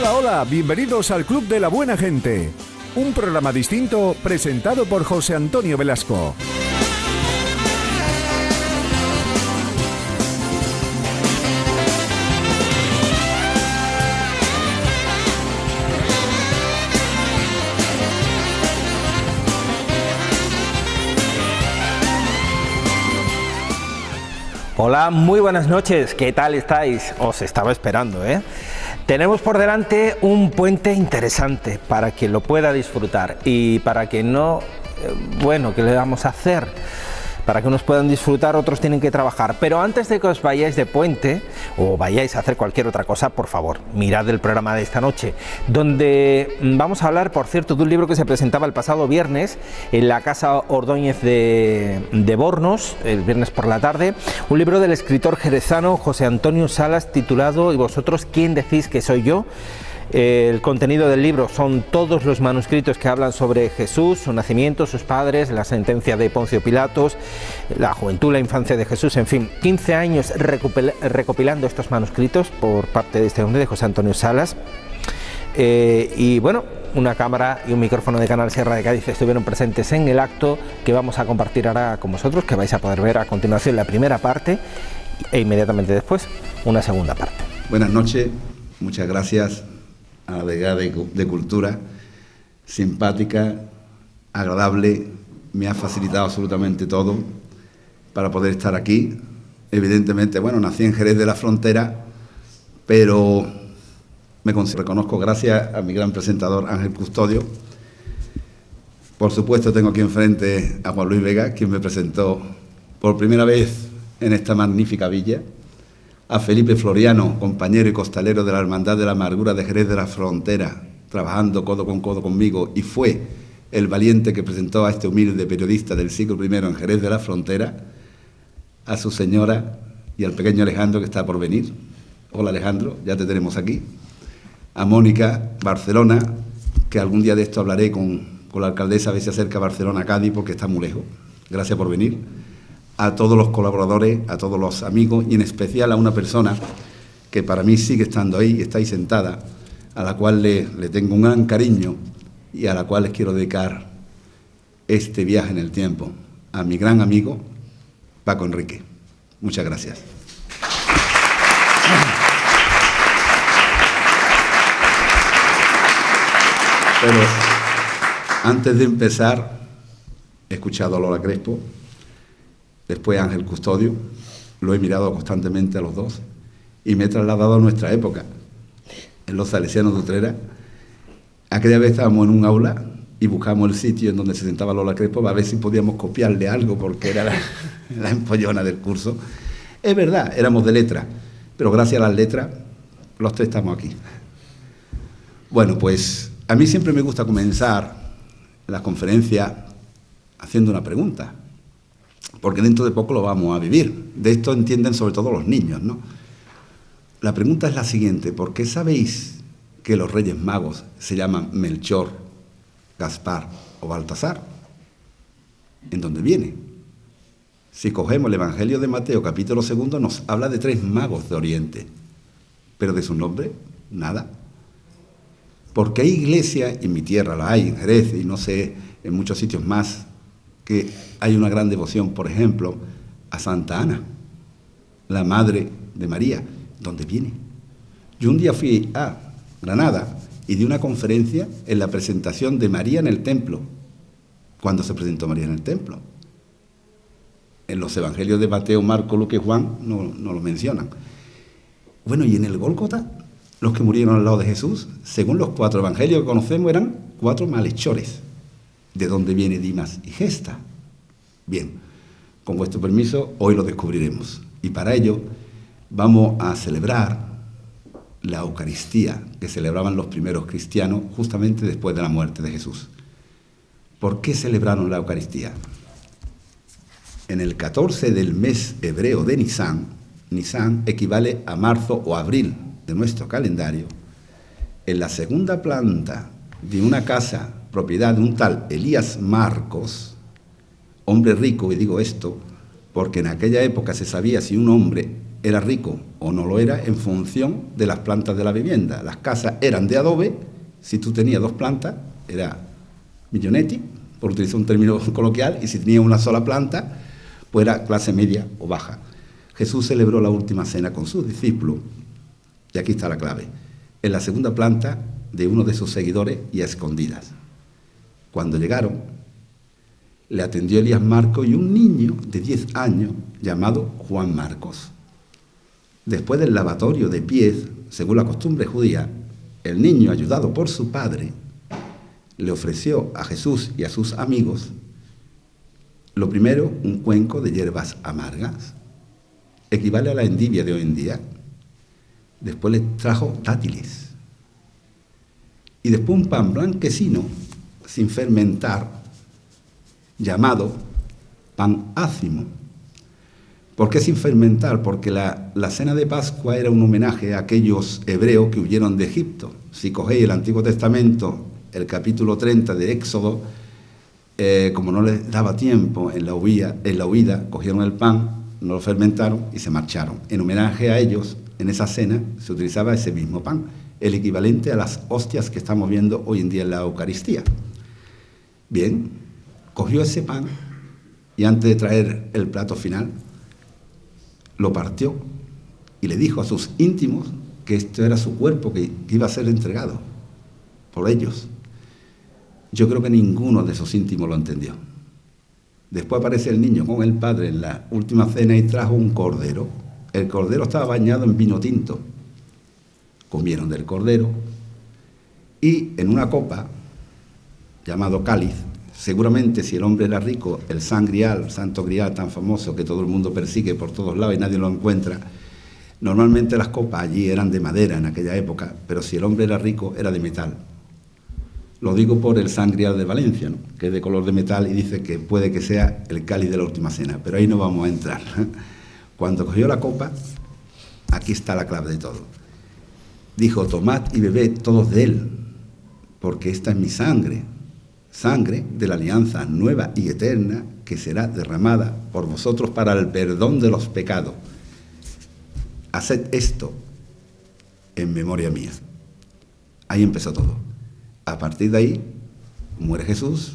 Hola, hola, bienvenidos al Club de la Buena Gente, un programa distinto presentado por José Antonio Velasco. Hola, muy buenas noches, ¿qué tal estáis? Os estaba esperando, ¿eh? Tenemos por delante un puente interesante para que lo pueda disfrutar y para que no, bueno, ¿qué le vamos a hacer? Para que unos puedan disfrutar, otros tienen que trabajar. Pero antes de que os vayáis de puente o vayáis a hacer cualquier otra cosa, por favor, mirad el programa de esta noche, donde vamos a hablar, por cierto, de un libro que se presentaba el pasado viernes en la Casa Ordóñez de Bornos, el viernes por la tarde, un libro del escritor jerezano José Antonio Salas titulado ¿Y vosotros quién decís que soy yo? El contenido del libro son todos los manuscritos que hablan sobre Jesús, su nacimiento, sus padres, la sentencia de Poncio Pilatos, la juventud, la infancia de Jesús, en fin, 15 años recopilando estos manuscritos por parte de este hombre, de José Antonio Salas. Y bueno, una cámara y un micrófono de Canal Sierra de Cádiz estuvieron presentes en el acto que vamos a compartir ahora con vosotros, que vais a poder ver a continuación la primera parte e inmediatamente después una segunda parte. Buenas noches, muchas gracias a la Delegada de Cultura, simpática, agradable, me ha facilitado absolutamente todo para poder estar aquí. Evidentemente, bueno, nací en Jerez de la Frontera, pero me reconozco gracias a mi gran presentador Ángel Custodio. Por supuesto, tengo aquí enfrente a Juan Luis Vega, quien me presentó por primera vez en esta magnífica villa, a Felipe Floriano, compañero y costalero de la Hermandad de la Amargura de Jerez de la Frontera, trabajando codo con codo conmigo, y fue el valiente que presentó a este humilde periodista del siglo I en Jerez de la Frontera, a su señora y al pequeño Alejandro que está por venir. Hola Alejandro, ya te tenemos aquí. A Mónica Barcelona, que algún día de esto hablaré con la alcaldesa, a ver si acerca a Barcelona a Cádiz, porque está muy lejos. Gracias por venir. A todos los colaboradores, a todos los amigos y en especial a una persona que para mí sigue estando ahí, está ahí sentada, a la cual le tengo un gran cariño y a la cual les quiero dedicar este viaje en el tiempo, a mi gran amigo Paco Enrique. Muchas gracias. Pero antes de empezar, he escuchado a Lola Crespo, después Ángel Custodio, lo he mirado constantemente a los dos y me he trasladado a nuestra época, en los Salesianos de Utrera. Aquella vez estábamos en un aula y buscamos el sitio en donde se sentaba Lola Crespo para ver si podíamos copiarle algo, porque era la empollona del curso. Es verdad, éramos de letras, pero gracias a las letras los tres estamos aquí. Bueno, pues a mí siempre me gusta comenzar las conferencias haciendo una pregunta, porque dentro de poco lo vamos a vivir. De esto entienden sobre todo los niños, ¿no? La pregunta es la siguiente: ¿por qué sabéis que los Reyes Magos se llaman Melchor, Gaspar o Baltasar? ¿En dónde viene? Si cogemos el Evangelio de Mateo, capítulo 2, nos habla de 3 magos de Oriente, pero de su nombre, nada. Porque hay iglesias, en mi tierra la hay, en Jerez, y no sé, en muchos sitios más, que hay una gran devoción, por ejemplo, a Santa Ana, la madre de María. ¿Dónde viene? Yo un día fui a Granada y di una conferencia en la presentación de María en el templo. ¿Cuándo se presentó María en el templo? En los evangelios de Mateo, Marco, Lucas y Juan no lo mencionan. Bueno, y en el Gólgota, los que murieron al lado de Jesús, según los 4 evangelios que conocemos, eran 4 malhechores. ¿De dónde viene Dimas y Gesta? Bien, con vuestro permiso, hoy lo descubriremos. Y para ello vamos a celebrar la Eucaristía que celebraban los primeros cristianos justamente después de la muerte de Jesús. ¿Por qué celebraron la Eucaristía? En el 14 del mes hebreo de Nisán, Nisán equivale a marzo o abril de nuestro calendario, en la segunda planta de una casa propiedad de un tal Elías Marcos, hombre rico, y digo esto porque en aquella época se sabía si un hombre era rico o no lo era en función de las plantas de la vivienda. Las casas eran de adobe, si tú tenías 2 plantas, era millonetti, por utilizar un término coloquial, y si tenías una sola planta, pues era clase media o baja. Jesús celebró la última cena con sus discípulos, y aquí está la clave, en la segunda planta de uno de sus seguidores y a escondidas. Cuando llegaron, le atendió Elías Marcos y un niño de 10 años llamado Juan Marcos. Después del lavatorio de pies, según la costumbre judía, el niño, ayudado por su padre, le ofreció a Jesús y a sus amigos, lo primero, un cuenco de hierbas amargas, equivale a la endivia de hoy en día. Después les trajo dátiles. Y después un pan blanquecino, sin fermentar, llamado pan ácimo. ¿Por qué sin fermentar? Porque la cena de Pascua era un homenaje a aquellos hebreos que huyeron de Egipto. Si cogéis el Antiguo Testamento, el capítulo 30 de Éxodo, como no les daba tiempo en la huida, cogieron el pan, no lo fermentaron y se marcharon. En homenaje a ellos, en esa cena se utilizaba ese mismo pan, el equivalente a las hostias que estamos viendo hoy en día en la Eucaristía. Bien, cogió ese pan y antes de traer el plato final, lo partió y le dijo a sus íntimos que esto era su cuerpo que iba a ser entregado por ellos. Yo creo que ninguno de esos íntimos lo entendió. Después aparece el niño con el padre en la última cena y trajo un cordero. El cordero estaba bañado en vino tinto. Comieron del cordero y en una copa, llamado cáliz, seguramente si el hombre era rico, el San Grial, Santo Grial tan famoso que todo el mundo persigue por todos lados y nadie lo encuentra, normalmente las copas allí eran de madera en aquella época, pero si el hombre era rico era de metal. Lo digo por el San Grial de Valencia, ¿no?, que es de color de metal y dice que puede que sea el cáliz de la última cena, pero ahí no vamos a entrar. Cuando cogió la copa, aquí está la clave de todo. Dijo: tomad y bebed todos de él, porque esta es mi sangre, sangre de la alianza nueva y eterna que será derramada por vosotros para el perdón de los pecados. Haced esto en memoria mía. Ahí empezó todo. A partir de ahí, muere Jesús,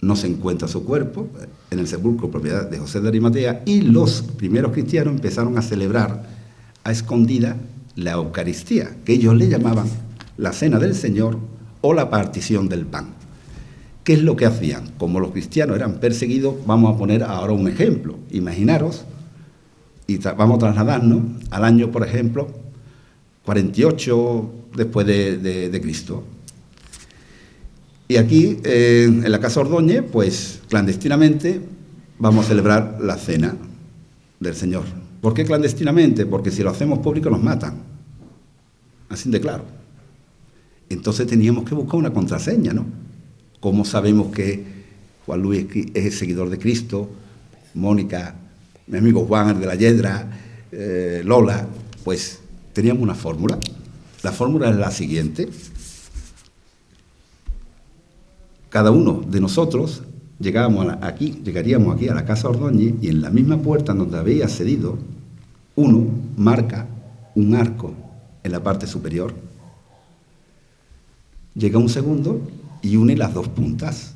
no se encuentra su cuerpo en el sepulcro propiedad de José de Arimatea y los primeros cristianos empezaron a celebrar a escondida la Eucaristía, que ellos le llamaban la Cena del Señor o la partición del pan. ¿Qué es lo que hacían? Como los cristianos eran perseguidos, vamos a poner ahora un ejemplo. Imaginaros, y vamos a trasladarnos al año, por ejemplo, 48 después de Cristo. Y aquí, en la Casa Ordóñez, pues clandestinamente vamos a celebrar la Cena del Señor. ¿Por qué clandestinamente? Porque si lo hacemos público nos matan. Así de claro. Entonces teníamos que buscar una contraseña, ¿no? ¿Cómo sabemos que Juan Luis es el seguidor de Cristo? Mónica, mi amigo Juan, el de la Yedra, Lola, pues teníamos una fórmula. La fórmula es la siguiente. Cada uno de nosotros llegaríamos aquí a la Casa Ordóñez y en la misma puerta donde había accedido, uno marca un arco en la parte superior. Llega un segundo y une las dos puntas.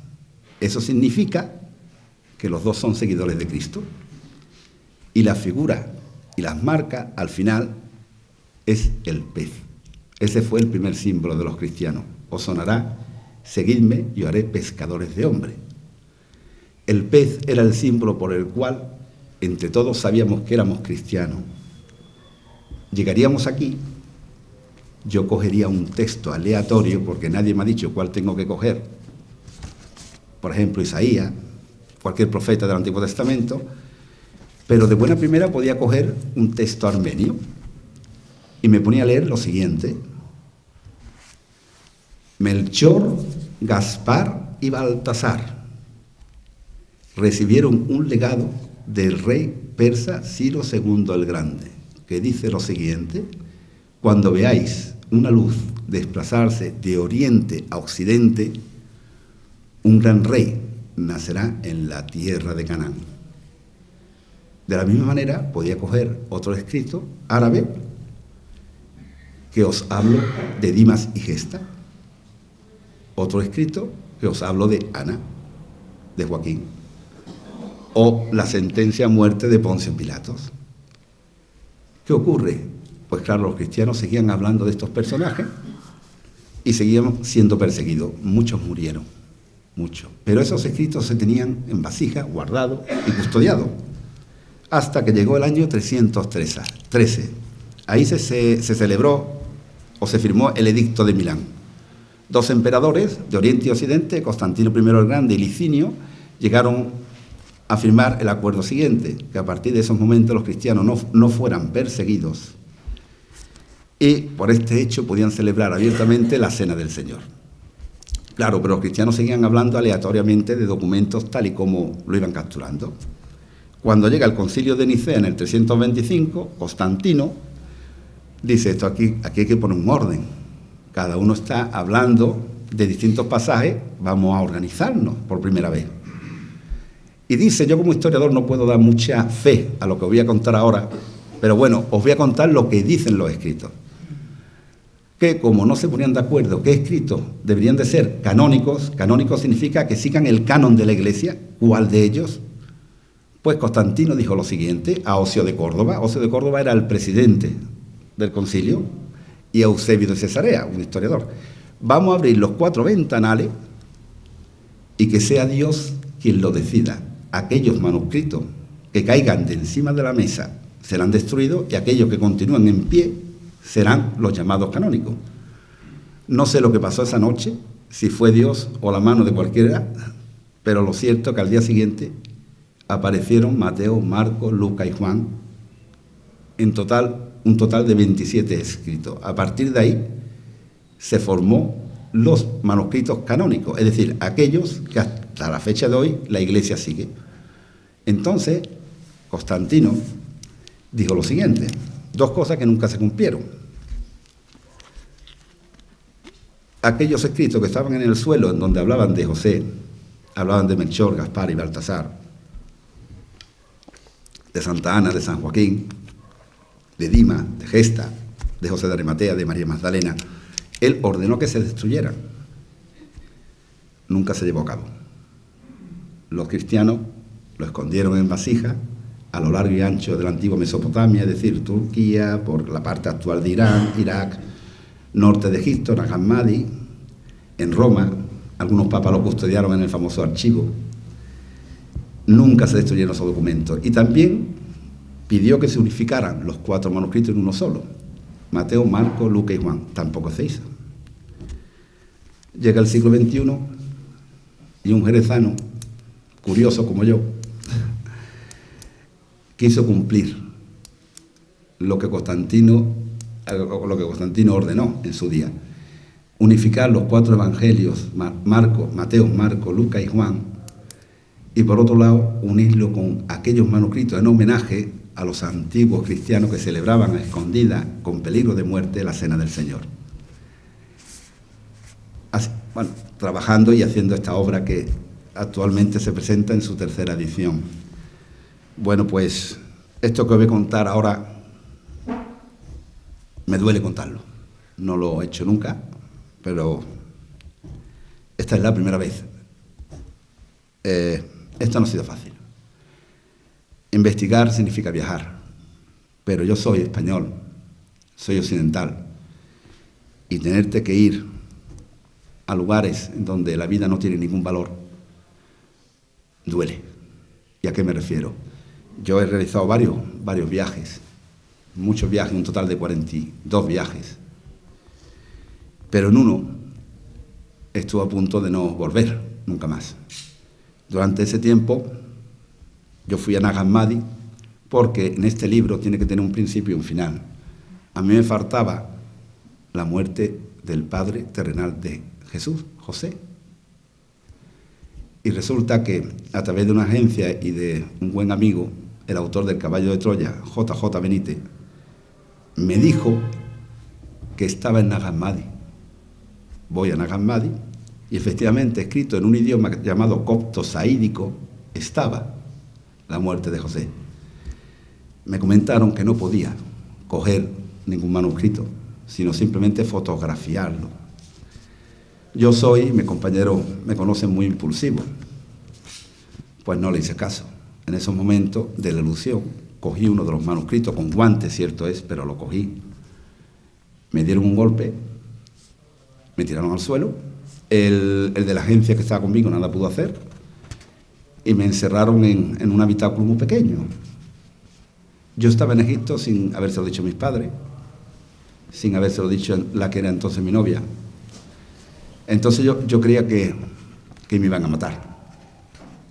Eso significa que los dos son seguidores de Cristo. Y la figura y las marcas al final es el pez. Ese fue el primer símbolo de los cristianos. Os sonará: seguidme y os haré pescadores de hombres. El pez era el símbolo por el cual entre todos sabíamos que éramos cristianos. Llegaríamos aquí, yo cogería un texto aleatorio, porque nadie me ha dicho cuál tengo que coger. Por ejemplo, Isaías, cualquier profeta del Antiguo Testamento, pero de buena primera podía coger un texto armenio y me ponía a leer lo siguiente: Melchor, Gaspar y Baltasar recibieron un legado del rey persa Ciro II el Grande, que dice lo siguiente: cuando veáis una luz desplazarse de oriente a occidente, un gran rey nacerá en la tierra de Canaán. De la misma manera, podía coger otro escrito árabe que os hablo de Dimas y Gesta, otro escrito que os hablo de Ana, de Joaquín, o la sentencia a muerte de Poncio Pilatos. ¿Qué ocurre? Pues claro, los cristianos seguían hablando de estos personajes y seguían siendo perseguidos. Muchos murieron, muchos. Pero esos escritos se tenían en vasija, guardados y custodiados, hasta que llegó el año 313. Ahí se celebró o se firmó el Edicto de Milán. Dos emperadores de Oriente y Occidente, Constantino I el Grande y Licinio, llegaron a firmar el acuerdo siguiente, que a partir de esos momentos los cristianos no fueran perseguidos y por este hecho podían celebrar abiertamente la Cena del Señor. Claro, pero los cristianos seguían hablando aleatoriamente de documentos tal y como lo iban capturando. Cuando llega el Concilio de Nicea en el 325, Constantino dice: esto aquí hay que poner un orden. Cada uno está hablando de distintos pasajes, vamos a organizarnos por primera vez. Y dice: yo como historiador no puedo dar mucha fe a lo que os voy a contar ahora, pero bueno, os voy a contar lo que dicen los escritos. Que como no se ponían de acuerdo qué escritos deberían de ser canónicos, canónicos significa que sigan el canon de la Iglesia, ¿cuál de ellos? Pues Constantino dijo lo siguiente a Osio de Córdoba. Osio de Córdoba era el presidente del concilio, y Eusebio de Cesarea, un historiador: vamos a abrir los 4 ventanales y que sea Dios quien lo decida. Aquellos manuscritos que caigan de encima de la mesa serán destruidos y aquellos que continúen en pie serán los llamados canónicos. No sé lo que pasó esa noche, si fue Dios o la mano de cualquiera, pero lo cierto es que al día siguiente aparecieron Mateo, Marcos, Lucas y Juan, un total de 27 escritos. A partir de ahí se formó los manuscritos canónicos, es decir, aquellos que hasta la fecha de hoy la Iglesia sigue. Entonces, Constantino dijo lo siguiente, 2 cosas que nunca se cumplieron. Aquellos escritos que estaban en el suelo, en donde hablaban de José, hablaban de Melchor, Gaspar y Baltasar, de Santa Ana, de San Joaquín, de Dimas, de Gesta, de José de Arimatea, de María Magdalena, él ordenó que se destruyeran. Nunca se llevó a cabo. Los cristianos lo escondieron en vasijas a lo largo y ancho de la antigua Mesopotamia, es decir, Turquía, por la parte actual de Irán, Irak, norte de Egipto, Nag Hammadi, en Roma. Algunos papas lo custodiaron en el famoso archivo. Nunca se destruyeron esos documentos. Y también pidió que se unificaran los 4 manuscritos en uno solo: Mateo, Marcos, Lucas y Juan. Tampoco se hizo. Llega el siglo XXI y un jerezano, curioso como yo, quiso cumplir lo que Constantino ordenó en su día: unificar los 4 evangelios, Mateo, Marcos, Lucas y Juan, y por otro lado unirlo con aquellos manuscritos en homenaje a los antiguos cristianos que celebraban a escondidas, con peligro de muerte, la Cena del Señor. Así, bueno, trabajando y haciendo esta obra que actualmente se presenta en su 3ª edición. Bueno, pues esto que os voy a contar ahora me duele contarlo. No lo he hecho nunca, pero esta es la primera vez. Esto no ha sido fácil. Investigar significa viajar, pero yo soy español, soy occidental, y tenerte que ir a lugares en donde la vida no tiene ningún valor duele. ¿Y a qué me refiero? Yo he realizado varios viajes, muchos viajes, un total de 42 viajes, pero en uno estuve a punto de no volver nunca más. Durante ese tiempo yo fui a Nag Hammadi, porque en este libro tiene que tener un principio y un final. A mí me faltaba la muerte del padre terrenal de Jesús, José. Y resulta que a través de una agencia y de un buen amigo, el autor del Caballo de Troya, JJ Benítez, me dijo que estaba en Nag Hammadi. Voy a Nag Hammadi y efectivamente, escrito en un idioma llamado copto saídico, estaba la muerte de José. me comentaron que no podía coger ningún manuscrito, sino simplemente fotografiarlo. Yo soy, mis compañeros me conocen, muy impulsivo. Pues no le hice caso. En esos momentos de la ilusión, cogí uno de los manuscritos, con guantes, cierto es, pero lo cogí. Me dieron un golpe, me tiraron al suelo, el de la agencia que estaba conmigo nada pudo hacer, y me encerraron en un habitáculo muy pequeño. Yo estaba en Egipto sin habérselo dicho a mis padres, sin habérselo dicho a la que era entonces mi novia. Entonces yo creía que me iban a matar.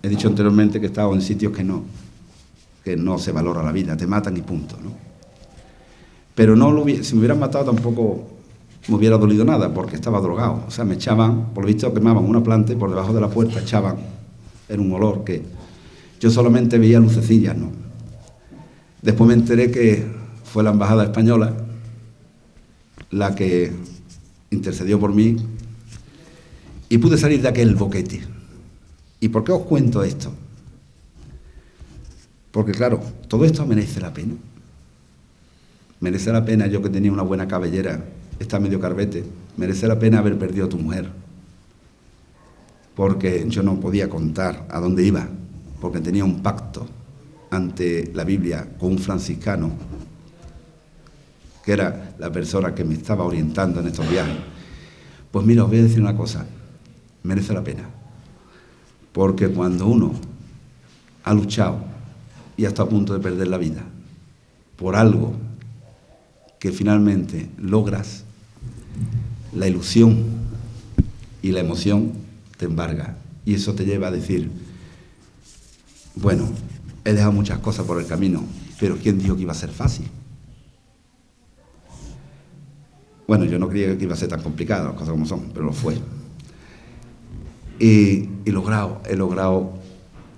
He dicho anteriormente que he estado en sitios que no se valora la vida, te matan y punto, ¿no? Pero si me hubieran matado tampoco me hubiera dolido nada, porque estaba drogado. O sea, me echaban, por lo visto quemaban una planta y por debajo de la puerta echaban, era un olor que yo solamente veía lucecillas, ¿no? Después me enteré que fue la embajada española la que intercedió por mí y pude salir de aquel boquete. ¿Y por qué os cuento esto? Porque claro, todo esto merece la pena. Merece la pena, yo que tenía una buena cabellera, está medio carbete, merece la pena haber perdido a tu mujer. Porque yo no podía contar a dónde iba, porque tenía un pacto ante la Biblia con un franciscano, que era la persona que me estaba orientando en estos viajes. Pues mira, os voy a decir una cosa, merece la pena. Porque cuando uno ha luchado y ha estado a punto de perder la vida por algo que finalmente logras, la ilusión y la emoción te embarga. Y eso te lleva a decir, bueno, he dejado muchas cosas por el camino, pero ¿quién dijo que iba a ser fácil? Bueno, yo no creía que iba a ser tan complicado, las cosas como son, pero lo fue. Y he logrado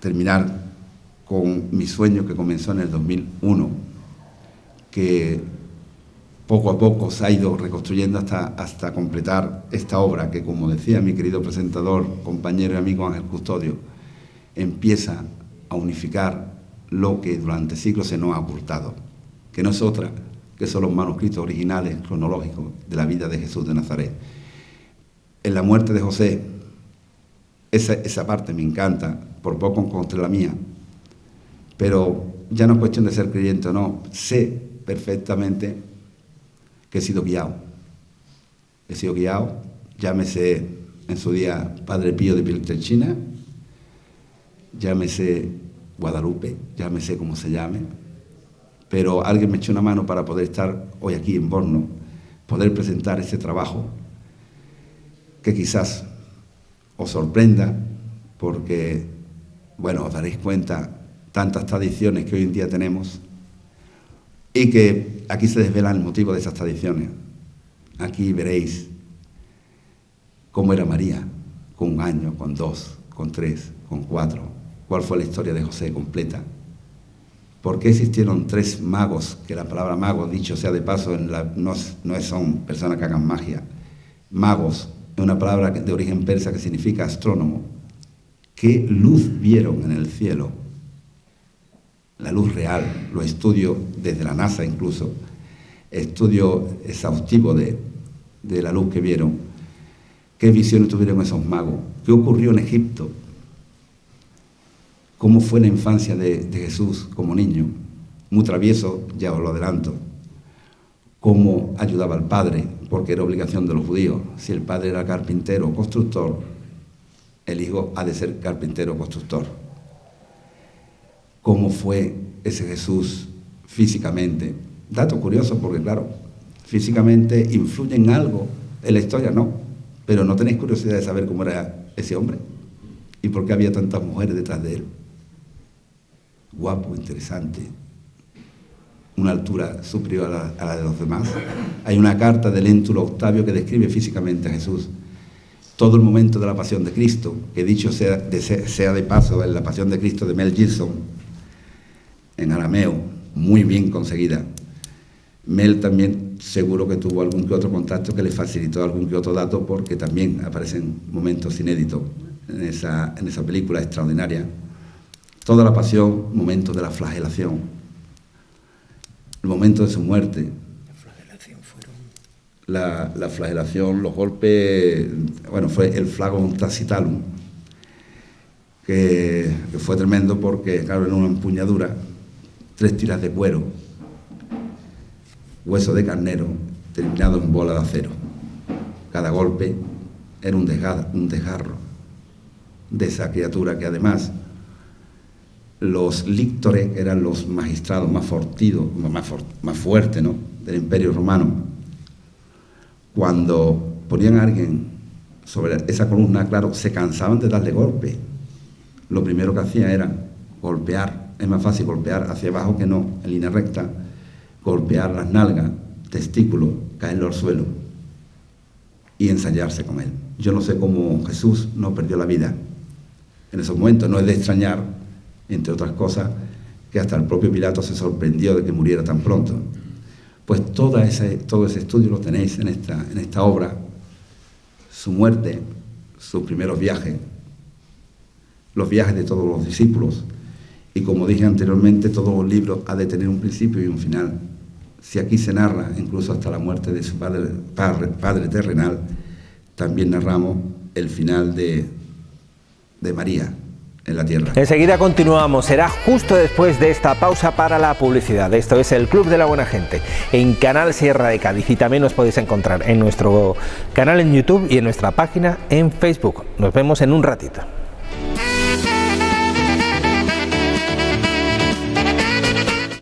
terminar con mi sueño que comenzó en el 2001, que poco a poco se ha ido reconstruyendo hasta completar esta obra que, como decía mi querido presentador, compañero y amigo Ángel Custodio, empieza a unificar lo que durante siglos se nos ha ocultado, que no es otra que son los manuscritos originales cronológicos de la vida de Jesús de Nazaret. En la muerte de José, esa parte me encanta, por poco encontré la mía, pero ya no es cuestión de ser creyente o no, sé perfectamente que he sido guiado. He sido guiado, llámese en su día Padre Pío de Pietrelcina, llámese Guadalupe, llámese como se llame, pero alguien me echó una mano para poder estar hoy aquí en Borno, poder presentar ese trabajo que quizás os sorprenda, porque, bueno, os daréis cuenta tantas tradiciones que hoy en día tenemos y que aquí se desvela el motivo de esas tradiciones. Aquí veréis cómo era María, con 1 año, con 2, con 3, con 4, cuál fue la historia de José completa. ¿Por qué existieron 3 magos? Que la palabra mago, dicho sea de paso, no son personas que hagan magia. Magos es una palabra de origen persa que significa astrónomo. ¿Qué luz vieron en el cielo? La luz real, lo estudio desde la NASA incluso, estudio exhaustivo de la luz que vieron. ¿Qué visiones tuvieron esos magos? ¿Qué ocurrió en Egipto? ¿Cómo fue la infancia de Jesús como niño? Muy travieso, ya os lo adelanto. ¿Cómo ayudaba al padre? Porque era obligación de los judíos. Si el padre era carpintero o constructor, el hijo ha de ser carpintero o constructor. ¿Cómo fue ese Jesús físicamente? Dato curioso porque, claro, físicamente influye en algo en la historia, no. Pero no tenéis curiosidad de saber cómo era ese hombre y por qué había tantas mujeres detrás de él. Guapo, interesante, una altura superior a la de los demás. Hay una carta de Léntulo Octavio que describe físicamente a Jesús. Todo el momento de la Pasión de Cristo, que dicho sea de paso, en la Pasión de Cristo de Mel Gibson, en arameo, muy bien conseguida. Mel también seguro que tuvo algún que otro contacto que le facilitó algún que otro dato, porque también aparecen momentos inéditos en esa película extraordinaria. Toda la pasión, momentos de la flagelación. el momento de su muerte, la flagelación, los golpes, bueno, fue el flagón tacitalum, que fue tremendo porque, claro, en una empuñadura, 3 tiras de cuero, hueso de carnero, terminado en bola de acero. Cada golpe era un desgarro de esa criatura que además los líctores eran los magistrados más fortidos, más fuertes, ¿no?, del Imperio Romano. Cuando ponían a alguien sobre esa columna, claro, se cansaban de darle golpe. Lo primero que hacía era golpear. Es más fácil golpear hacia abajo que no, en línea recta. Golpear las nalgas, testículos, caerlo al suelo y ensayarse con él. Yo no sé cómo Jesús no perdió la vida en esos momentos. No es de extrañar, entre otras cosas, que hasta el propio Pilato se sorprendió de que muriera tan pronto. Pues todo ese estudio lo tenéis en esta obra, su muerte, sus primeros viajes, los viajes de todos los discípulos. Y como dije anteriormente, todos los libros han de tener un principio y un final. Si aquí se narra incluso hasta la muerte de su padre terrenal, también narramos el final de María en la tierra. Enseguida continuamos, será justo después de esta pausa para la publicidad. Esto es el Club de la Buena Gente en Canal Sierra de Cádiz, y también nos podéis encontrar en nuestro canal en YouTube y en nuestra página en Facebook. Nos vemos en un ratito.